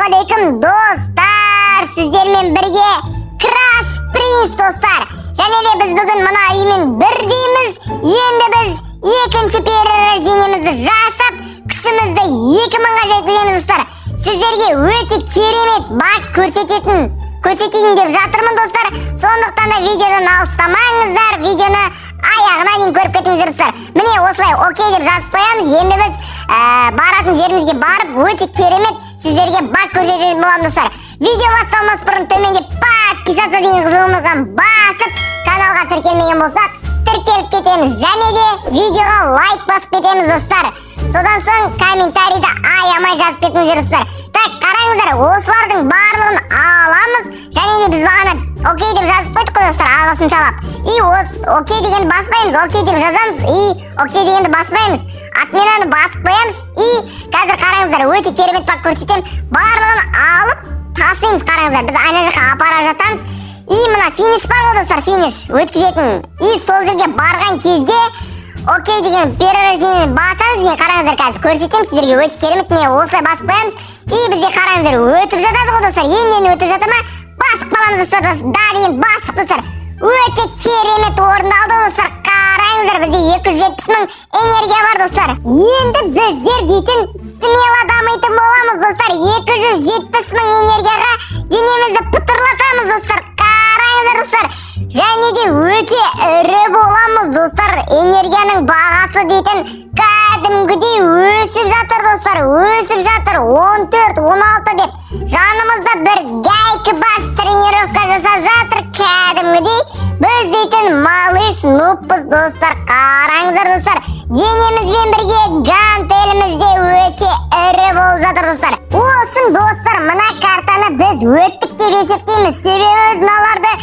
Ассалаумағалейкум достар, сіздермен бірге Crash Prince достар. Және де біз бүгін мына үймен бірдейміз. Енді біз екінші перерождениемізді жасап, күшімізді 2000-ға жеткіземіз достар. Сіздерге өте керемет баг көрсетейін деп жатырмын достар. Сондықтан да видеодан алыстамаңыздар, видеоны аяғына дейін көріп кетіңіздер достар. Міне осылай окей деп жазып қоямыз. Енді біз баратын жерімізге барып өте керемет сіздерге баг көрсететін боламыз достар. Видео басталмас бұрын төменде подписаться деген қызылымызға басып, каналға тіркелмеген болсақ, тіркеліп кетеміз. Және де видеоға лайк басып кетеміз достар. Содан соң комментарийді аямай жазып кетіңіздер достар. Так, қараңыздар, осылардың барлығын аламыз. Және де біз бағана окей деп жазып қойдық қой достар, ағылшын шалап. И окей дегенді баспаймыз, окей деп жазамыз, и окей дегенді баспаймыз. Отменаны басып қоямыз. И қазір қараңыздар, өте керемет баг көрсетем. Барлығын алып тасимыз, қараңыздар. Біз ана жаққа апара жатамыз. И мына финиш бар ғой достар, финиш өткізетін. И сол жерге барған кезде окей деген перерождениені басамыз. Міне қараңыздар, қазір көрсетем сіздерге, өте керемет. Міне осылай басып қоямыз. И бізде қараңыздар, өтіп жатады ғой достар. Енді өтіп жата ма? Басып қаламыз достар. Да деген бастық достар. Өте керемет орындалды достар. Қараңыздар, бізде 270 000 энергия бар достар. Енді біздер дейтін смело дамитын боламыз достар. 270 000 энергияға денемізді пытырлатамыз достар. Қараңыздар достар. Және де өте ірі боламыз достар. Энергияның бағасы дейтін кәдімгідей өсіп жатыр достар. Өсіп жатыр 14-16 деп. Жанымызда бір гайкі бас тренировка жасап жатыр кәдімгідей. Біз дейтін малыш нуппыз достар. Қараңыздар достар. Денемізбен бірге гантелімізде өте ірі болып жатыр достар. Олшын достар, мына картаны біз өттік деп есептейміз. Себебі біз мыналарды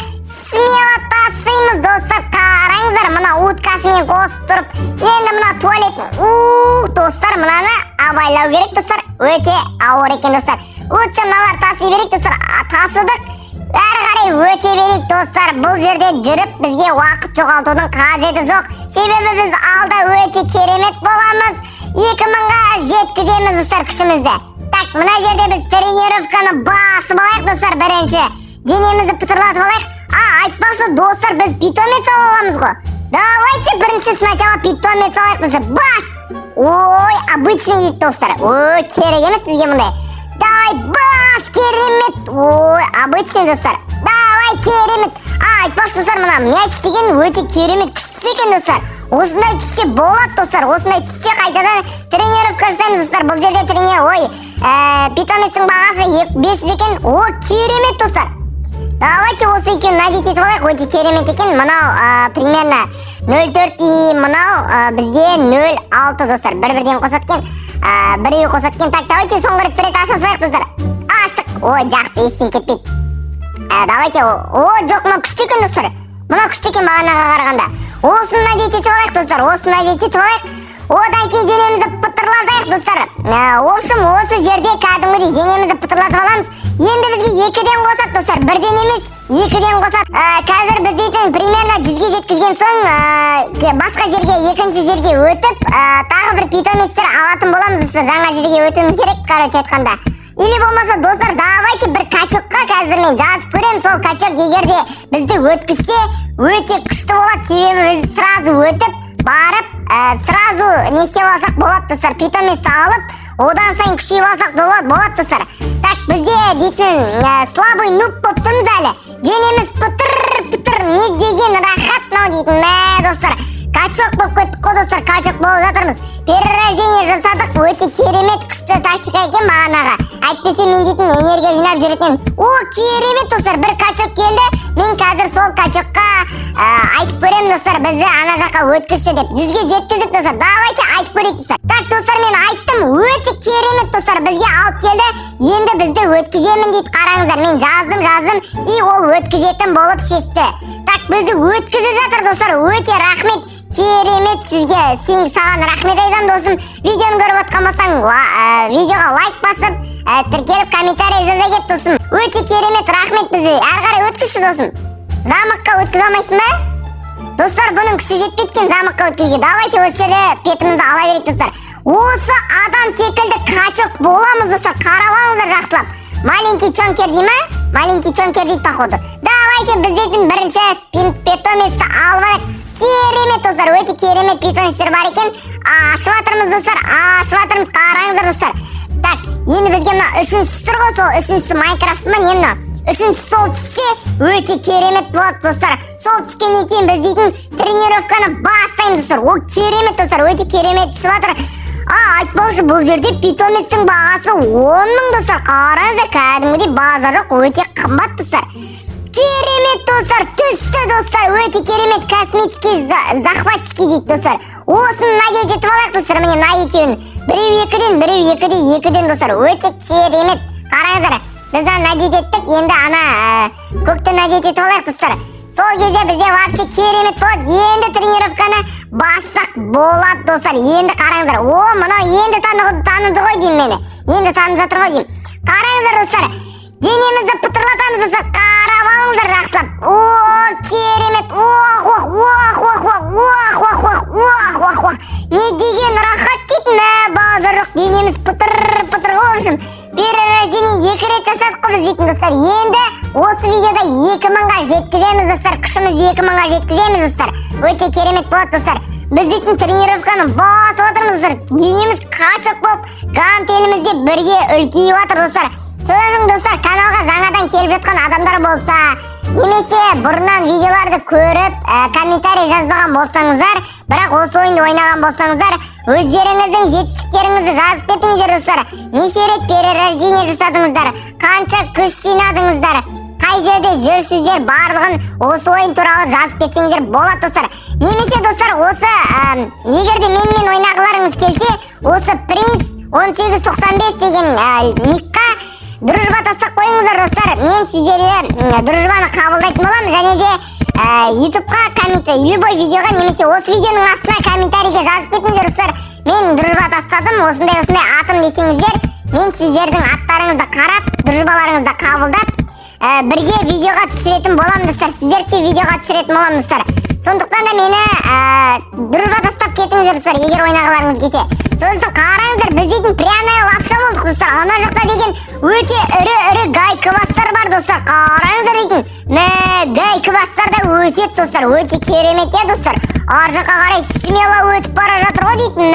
смело тасимыз достар. Қараңыздар, мына уткасымен қосып тұрып, енді мына туалетін достар, мынаны абайлау керек достар. Өте ауыр екен достар. Лучше мыналар таси берейік достар. Тасыдық, әрі қарай өте берейік достар. Бұл жерде жүріп бізге уақыт жоғалтудың қажеті жоқ. Себебі біз алда өте керемет боламыз. 2000-ға жеткіземіз достар күшімізді. Так, мына жерде біз тренировканы басып алайық достар. Бірінші денемізді пытырлатып алайық. Айтпақшы достар, біз питомец аламыз ғой. Давайте бірінші сначала питомец алайық достар. Бас! Ой, обычный дейді достар. Ой, керек емес бізге мұндай. Давай, бас, керемет. Ой, обычный достар. Давай, керемет. Айтпақшы достар, мына мяч деген өте керемет күшті екен достар. Осындай түссе болады достар. Осындай түссе қайтадан тренировка жасаймыз достар. Бұл жерде питомецтің бағасы 500 екен. О, керемет достар. Давайте осы екеуін надеть етіп алайық. Өте керемет екен. Мынау примерно 0,4 и мынау бізде 0,6 достар. Бір-бірден қосаткен, біреуі қосаткен. Так, давайте соңғы рет бір рет аша салайық достар. Аштық. Ой, жақсы, ештен кетпейді. Давайте, жоқ, мынау күшті екен достар. Мынау күшті екен бағанаға қарағанда. Осын надеть етіп алайық достар. Осын надеть етіп алайық. Одан кейін денемізді пытырлатайық достар. Общем, осы жерде кәдімгідей денемізді пытырлатып аламыз. Енді бізге 2-ден қосат достар. 1-ден емес, 2-ден қосат. Қазір біз дейтін примерно 100-ге жеткізген соң басқа жерге, екінші жерге өтіп, тағы бір питомецтер алатын боламыз достар. Жаңа жерге өтуіміз керек, короче айтқанда. Или болмаса достар, давайте бір качокқа қазір мен жазып көрем. Сол качок егерде бізді өткізсе өте күшті болады. Себебі біз сразу өтіп барып, сразу не істеп алсақ болады достар. Питомецті алып, одан сайын күшейіп алсақ болады достар. Так, бізде дейтін слабый нуб болып тұрмыз әлі. Денеміз пытыр, не деген рахат мынау дейтін. Достар, качок болып кеттік қой достар, качок болып жатырмыз. Перерождение жасадық, өте керемет күшті тактика екен бағанаға. Әйтпесе мен дейтін энергия жинап жүретін. О, керемет достар, бір качок келді. Мен қазір сол качокқа айтып көрем достар, бізді ана жаққа өткізші деп. 100-ге жеткіздік достар. Давайте айтып көрейік достар. Так достар, мен айттым, өте керемет достар, бізге алып келді. Енді бізді өткіземін дейді. Қараңыздар, мен жаздым, и ол өткізетін болып шешті. Так, бізді өткізіп жатыр достар. Өте рахмет. Керемет сізге, саған рахмет айтам досым. Видеоны көріп отқан болсаң, видеоға лайк басып, тіркеліп комментарий жаза кет досым. Өте керемет рахмет, бізді әрі қарай өткізші досым. Замыққа өткізе алмайсың ба? Достар, бұның күші жетпейткен замыққа өткізге. Давайте осы жерде петімізді ала берейік достар. Осы адам секілді качок боламыз достар. Қарап алыңыздар жақсылап. маленький чонкер дей ма? Маленький чонкер дейді походу. Давайте біз дейтін бірінші питомецті алып алайық. Керемет достар, өте керемет питомецтер бар екен. Ашып жатырмыз достар, ашып жатырмыз, қараңыздар достар. Так, енді бізге мына үшіншісі тұр ғой, сол үшіншісі Майнкрафт ма, не мына? Үшіншісі сол түссе өте керемет болады достар. Сол түскеннен кейін біз дейтін тренировканы бастаймыз достар. О, керемет достар, өте керемет түсіп жатыр. Айтпаушы, бұл жерде питомецтің бағасы 10 мың достар. Қараңыздар, кәдімгідей базар жоқ, өте қымбат достар. Керемет достар, түсті достар, өте керемет космический захватчики дейді достар. Осыны надеть етіп алайық достар, міне мына екеуін. Біреу екіден достар, өте керемет. Қараңыздар, біз надеть еттік, енді ана көкті надеть етіп алайық достар. Сол кезде бізде вообще керемет болады. Енді тренировканы бассақ болады достар. Енді қараңыздар, мынау енді таныды ғой деймін мені. Енді танып жатыр ғой деймін. Қараңыздар достар, денемізді пытырлатамыз достар. Қарап алыңыздар жақсылап. Керемет. Не деген рахат дейтін, базар жоқ, денеміз пытыр ғой. В общем, перерождение 2 рет жасадық қой біз дейтін достар. Енді осы видеода 2000-ға жеткіземіз достар. Күшімізді 2000-ға жеткіземіз достар. Өте керемет болады достар. Біз дейтін тренировканы басып отырмыз достар. Денеміз қачық болып, гантелімізде бірге үлкейіп жатыр достар. Сосын достар, каналға жаңадан келіп жатқан адамдар болса, немесе бұрыннан видеоларды көріп, комментарий жазбаған болсаңыздар, бірақ осы ойынды ойнаған болсаңыздар, өздеріңіздің жетістіктеріңізді жазып кетіңіздер достар. Неше рет перерождение жасадыңыздар, қанша күш жинадыңыздар, қай жерде жүрсіздер, барлығын осы ойын туралы жазып кетсеңіздер болады достар. Немесе достар, осы егерде менімен ойнағыларыңыз келсе, осы Принц 1895 деген никқа дружба тастап қойыңыздар достар. Мен сіздерге дружбаны қабылдайтын боламын, және де ютубқа любой видеоға немесе осы видеоның астына комментарийге жазып кетіңіздер достар. Мен дружба тастадым, осындай атым десеңіздер, мен сіздердің аттарыңызды қарап, дружбаларыңызды қабылдап, бірге видеоға түсіретін боламын достар. Сіздерді де видеоға түсіретін боламын достар. Сондықтан да мені дружба тастап кетіңіздер достар, егер ойнағыларыңыз келсе. Сосын қараңыздар, біз дейтін пряная лапша болдық достар. Ана жақта деген өте ірі гайкыбастар бар достар. Қараңыздар дейтін, гайкыбастар да өтеді достар, өте керемет е достар. Ар жаққа қарай смело өтіп бара жатыр ғой дейтін,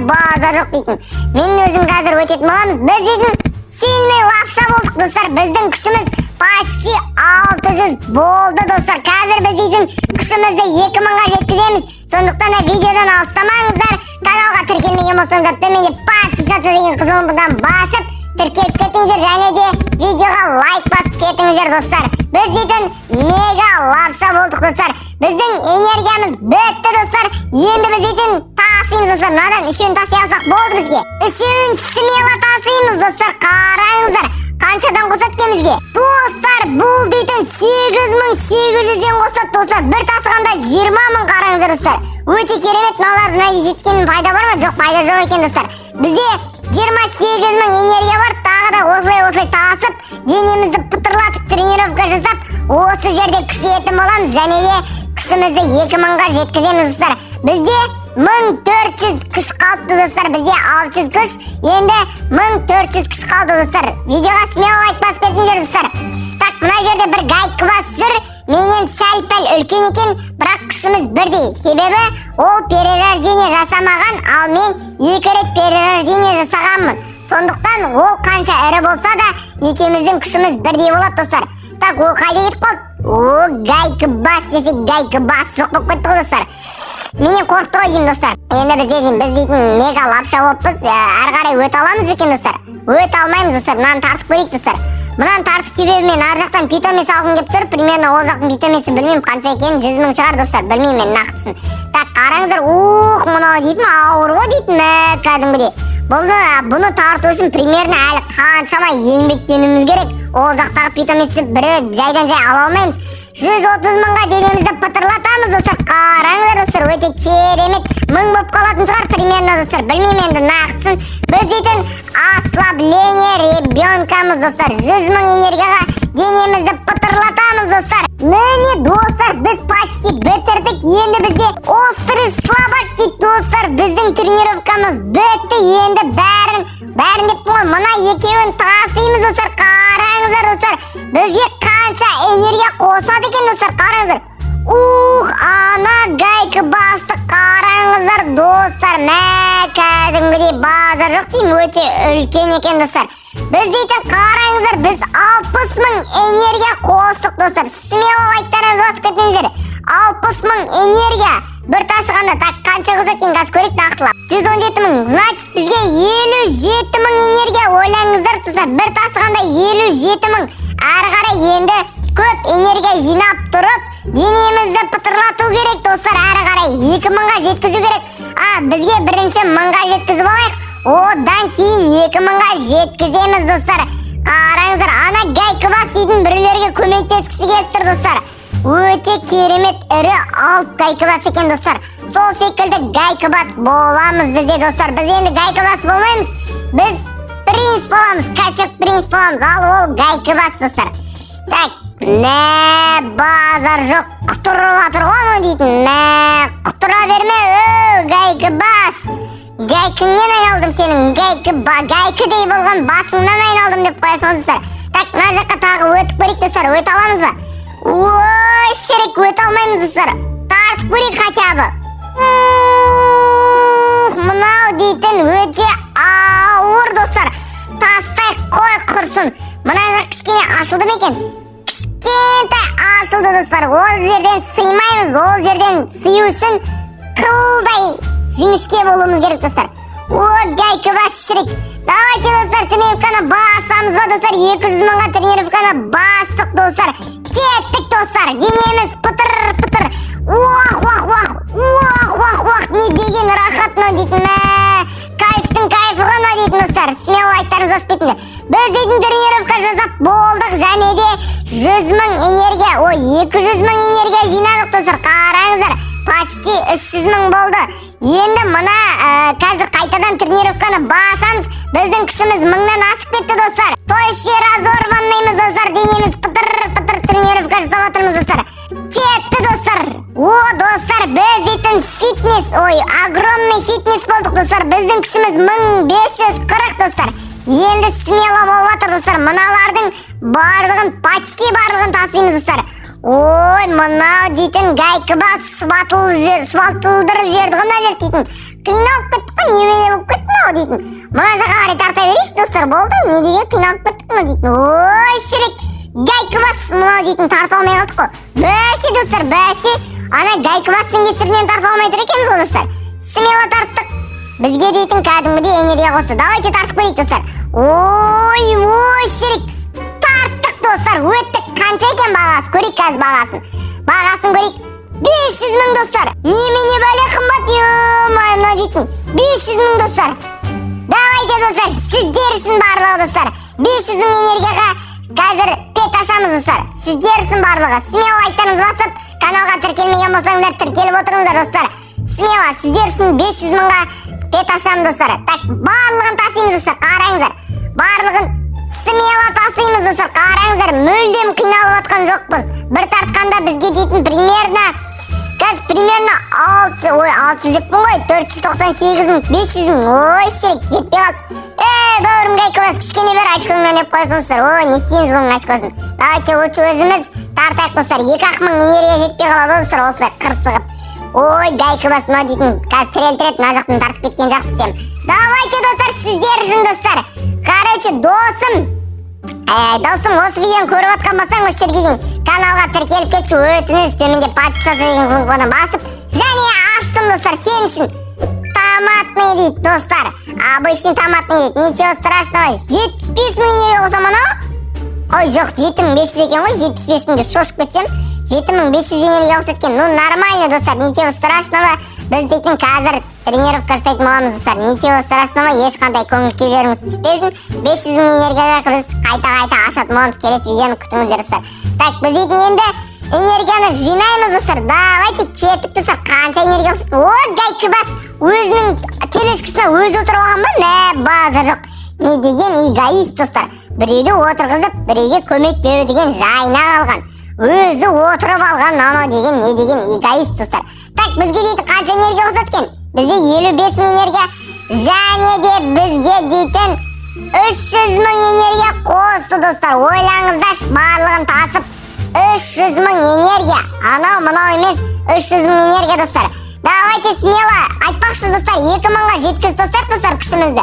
база жоқ дейтін. Мен өзім қазір өтетін боламыз. Біз дейтін сильный лапша болдық достар. Біздің күшіміз почти 600 болды достар. Қазір біз дейтін күшімізді 2000-ға жеткіземіз. Сондықтан да видеодан алыстамаңыздар. Каналға тіркелмеген болсаңыздар, төменде подписаться деген қызыл бұдан басып тіркеліп кетіңіздер, және де видеоға лайк басып кетіңіздер достар. Біз дейтін мега лапша болдық достар. Біздің энергиямыз бітті достар. Енді біз дейтін тасимыз достар. Мынадан үшеуін тасый алсақ болды бізге. Үшеуін смело тасимыз достар. Қараңыздар, қаншадан қосады екен бізге? Достар, бұл дейтін 8800-ден қосады достар. Бір тасығанда 20 мың, қараңыздар достар. Өте керемет. Мыналардың найдет еткеннің пайда бар ма? Жоқ, пайда жоқ екен достар. Бізде 28 мың энергия бар. Тағы да осылай тасып, денемізді пытырлатып тренировка жасап, осы жерде күшейетін боламыз, және де күшімізді 2000-ға жеткіземіз достар. Бізде 1400 күш қалыпты достар. Бізде 600 күш, енді 1400 күш қалды достар. Видеоға смело лайк басып кетіңіздер достар. Так, мына жерде бір гайкыбас жүр. Менен сәл-пәл үлкен екен, бірақ күшіміз бірдей. Себебі ол перерождение жасамаған, ал мен 2 рет перерождение жасағанмын. Сондықтан ол қанша ірі болса да екеуміздің күшіміз бірдей болады достар. Так, ол қайда кетіп қалды? Гайкыбас десек гайкыбас жоқ болып кетті ғой достар. Менен қорқытты ғой деймін достар. Енді біз дейтін мега лапша болыппыз. Ары қарай өте аламыз екен достар. Өте алмаймыз достар. Мынаны тартып көрейік достар. Мынаны тартып себебімен ар жақтан питомес алғым келіп тұр. Примерно ол жақтың питомесі білмеймін қанша екенін, 100 мың шығар достар. Білмеймін мен нақтысын. Так, қараңыздар. Мынау дейтін ауыр ғой дейтін, кәдімгідей. Бұны тарту үшін примерно әлі қаншама еңбектенуіміз керек. Ол жақтағы питоместі бірі жайдан жай ала алмаймыз. 130 мыңға денемізді пытырлатамыз достар. Қараңыздар достар, өте керемет. 1000 болып қалатын шығар примерно достар. Білмеймін енді нақтысын. Біз дейтін ослабление ребенкамыз достар. 100 мың энергияға денемізді пытырлатамыз достар. Міне достар, біз почти бітірдік. Енді бізде острый слабак дейді достар. Біздің тренировкамыз бітті. Енді бәрін деп қой, мына екеуін тасимыз достар. бізге қанша энергия қосады екен достар, қараңыздар. Ана гайкі басты қараңыздар достар. Кәдімгідей базар жоқ деймін, өте үлкен екен достар. Біз дейтін қараңыздар, біз 60.000 энергия қостық достар. Смело лайктарыңызды басып кетіңіздер. 60.000 энергия бір тасығанда. Так, қанша қосады екен, қазір көрейік нақтылап. 117.000, значит бізге 57.000 энергия. Ойлаңыздар достар, бір тасығанда 57.000. Әрі қарай енді көп энергия жинап тұрып, денемізді пытырлату керек достар. Әрі қарай 2000-ға жеткізу керек. Бізге бірінші 1000-ға жеткізіп алайық. Одан кейін 2000-ға жеткіземіз достар. Қараңыздар, ана гайкі бас дейтін біреулерге көмектескісі келіп тұр достар. Өте керемет ірі алып гайкі бас екен достар. Сол секілді гайкі бас боламыз бізде достар. Біз енді гайкі бас болмаймыз. Біз принц боламыз, качок принц боламыз. Ал ол гайкі бас достар. Так, базар жоқ, құтырып атыр ғой дейтін. Құтыра берме, гайкі бас. Гайкіңнен айналдым сенің, гайкідей болған басыңнан айналдым деп қоясың достар. Так, мына жаққа тағы өтіп көрейік достар, өте аламыз ба? Ой, шірік, өте алмаймыз достар. Тартып көрейік хотя бы. Мынау дейтін өте ауыр достар. Тастай қой құрсын. Мына жақ кішкене ашылды ма екен? Кішкентай ашылды достар. Ол жерден сыймаймыз, ол жерден сыю үшін қылдай жіңішке болуымыз керек достар. Гайкі бас шірік. Давайте достар, тренировканы басамыз ба достар? 200.000-ға тренировканы бастық достар. Кеттік достар. Денеміз пытыр-пытыр. Не деген рахат мынау дейтін. Кайфтың кайфы ғана дейтін достар. Смело лайктарыңызды басып кетіңдер. Біз дейтін тренировка жасап болдық, және де 100.000 энергия, 200.000 энергия жинадық достар. Қараңыздар, почти 300.000 болды. Енді мына қазір қайтадан тренировканы басамыз. Біздің күшіміз 1000-нан асып кетті достар. Стоящий разорванныймыз достар. Денеміз пытыр-пытыр тренировка жасап отырмыз достар. Кетті достар. Достар, біз дейтін фитнес, огромный фитнес болдық достар. Біздің күшіміз 1540 достар. Енді смело болып атыр достар. Мыналардың барлығын, почти барлығын тасимыз достар. Мынау дейтін гайкі бас швалтылдырып жерді ғына жер дейтін. Қиналып кеттік қой, немене болып кетті мынау дейтін. Мына жаққа қарай тарта берейші достар, болды. Не деген қиналып кеттік мынау дейтін. Шірік, гайкі бас мынау дейтін тарта алмай қалдық қой. Бәсе достар, бәсе. Ана гайкі бастың кесірінен тарта алмай тұр екенбіз ғой достар. Смело тарттық. Бізге дейтін кәдімгідей энергия қосты. Давайте тартып көрейік достар. Шірік. Тарттық достар, өттік. Қанша екен бағасы? Көрейік қазір бағасын. Бағасын көрейік. 500.000 достар. Немене бәле қымбат, мына дейтін. 500.000 достар. Давайте достар, сіздер үшін барлығы достар. 500.000 энергияға қазір пет ашамыз достар. Сіздер үшін барлығы. Смело лайктарыңызды басып, каналға тіркелмеген болсаңыздар тіркеліп отырыңыздар достар. Смело, сіздер үшін 500.000-ға пет ашамыз достар. Так, барлығын тасимыз достар, қараңыздар. Барлығын смело тасимыз достар, қараңыздар. Мүлдем қиналып атқан жоқпыз. Бір тартқанда бізге дейтін примерно 600 деппін ғой, 498.500. Шірік, жетпей қалды. Бауырым гайкі бас, кішкене бер очкоңнан деп қойсын достар. Не істейміз оның очкосын. Давайте лучше өзіміз тартайық достар. 2-ақ мың энергия жетпей қалады достар, осылай қырсығып. Гайкі бас, мынау дейтін қазір тірелтірет, мына жақтың тартып кеткен жақсы чем. Давайте достар, сіздер үшін достар. Короче, досым, осы видеоны көріп атқан болсаң, осы жерге дейін каналға тіркеліп кетші, өтініш төменде подписаться деген кнопканы басып, және аштым достар, сен үшін томатный дейді достар. Обычный томатный дейді, ничего страшного. 75 мың енеге қосам анау? Жоқ, 7500 екен ғой, 75 мың деп шошып кетсем, 7500 енеге қосып кеткен. Нормально достар, ничего страшного. Біз дейтін қазір тренировка жасайтын боламыз достар. Ничего страшного, ешқандай көңіл күйдеріңіз түспесін. 500 мың энергияға біз қайта ашатын боламыз. Келесі видеоны күтіңіздер достар. Так, біз дейтін енді энергияны жинаймыз достар. Давайте кеттік достар. Қанша энергия қосып. Гайкі бас өзінің телескісіне өзі отырып алған ба? Базар жоқ. Не деген эгоист достар. Біреуді отырғызып, біреуге көмек беру деген жайына қалған. Өзі отырып алған анау деген не деген эгоист достар. Так, бізге дейтін қанша энергия қосады екен? Бізде 55 мың энергия, және де бізге дейтін 300 мың энергия қосты достар. Ойлаңыздаршы, барлығын тасып 300 мың энергия. Анау мынау емес, 300 мың энергия достар. Давайте смело айтпақшы достар, 2000-ға жеткіз достар күшімізді.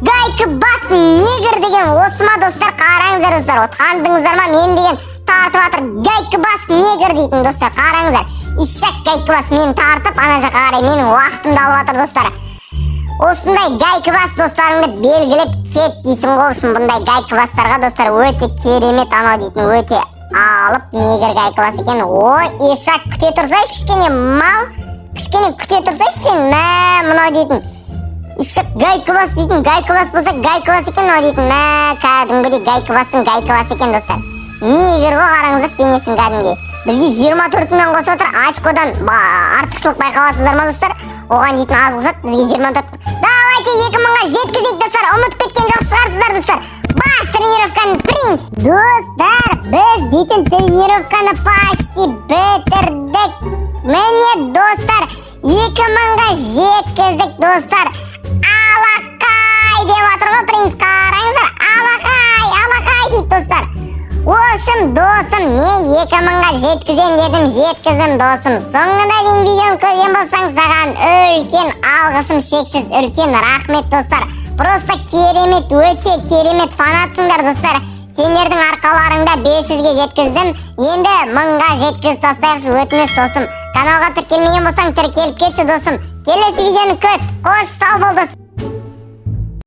Гайкі бас негір деген осы ма достар, қараңыздар достар. Отқандыңыздар ма, мен деген тартып атыр. Гайкі бас негір дейтін достар, қараңыздар. Ишак гайкі бас мені тартып, ана жаққа қарай менің уақытымды алып атыр достар. Осындай гайкі бас достарыңды белгілеп кет дейсің ғой. Бұндай гайкі бастарға достар өте керемет анау дейтін, өте алып негір гайкі бас екен. Ой, ишак күте тұрсайшы кішкене мал. Кішкене күте тұрсайшы сен, мынау дейтін. Ишак гайкі бас дейтін, гайкі бас болса гайкі бас екен мынау дейтін. Кәдімгідей гайкі бастың гайкі бас екен достар. Негір ғой, қараңыздаршы денесін кәдімгідей. Бізге 24 мыңнан қоса отыр, очкодан артықшылық байқаватсыздар ма достар? Оған дейтін аз қосады, бізге 24. Давайте 2000-ға жеткізейік достар, ұмытып кеткен жоқ шығарсыздар достар. Бас тренировканы принц. Достар, біз дейтін тренировканы почти бітірдік. Міне достар, 2000-ға жеткіздік достар. Алақай деп отыр ғой принц, қараңыздар. Алақай дейді достар. Общем, досым, мен 2000-ға жеткізем дедім, жеткіздім досым. Соңына дейін видеоны көрген болсаң, саған үлкен алғысым, шексіз үлкен рахмет достар. Просто керемет, өте керемет фанатсыңдар достар. Сендердің арқаларыңда 500-ге жеткіздім. Енді 1000-ға жеткіз тастайықшы, өтініш досым. Каналға тіркелмеген болсаң, тіркеліп кетші досым. Келесі видеоны көт. Қош, сау бол досым.